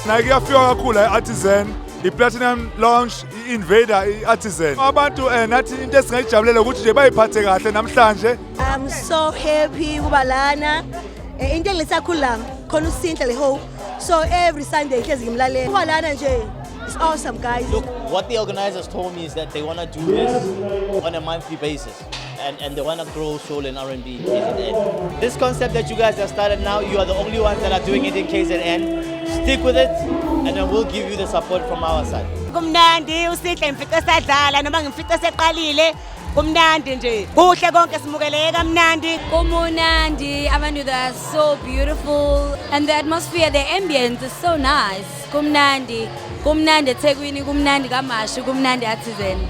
Nakuyafika kakhulu i-Artisan, i-Platinum Lounge, i-Invader, i-Artisan. Abantu nathi into esingayijabulela ukuthi nje bayiphathe kahle namhlanje. I'm so happy ukuba lana. Into engilisakhulu la khona uSinhle le Hope. So every Sunday ngihlezi ngimlalela. Ukuba lana nje it's awesome guys. Look, what the organizers told me is that they want to do this on a monthly basis. And they want to grow soul and R&B in KZN. This concept that you guys have started now, you are the only ones that are doing it in KZN. Stick with it, and then we'll give you the support from our side. Kumnandi uSihle mfika sadlala noma ngimfika seqalile kumnandi nje kuhle konke simukeleke kamnandi kumunandi abantu they are so beautiful and the atmosphere, the ambience is so nice. Kumnandi eThekwini, kumnandi kaMashu, kumnandi Artisan.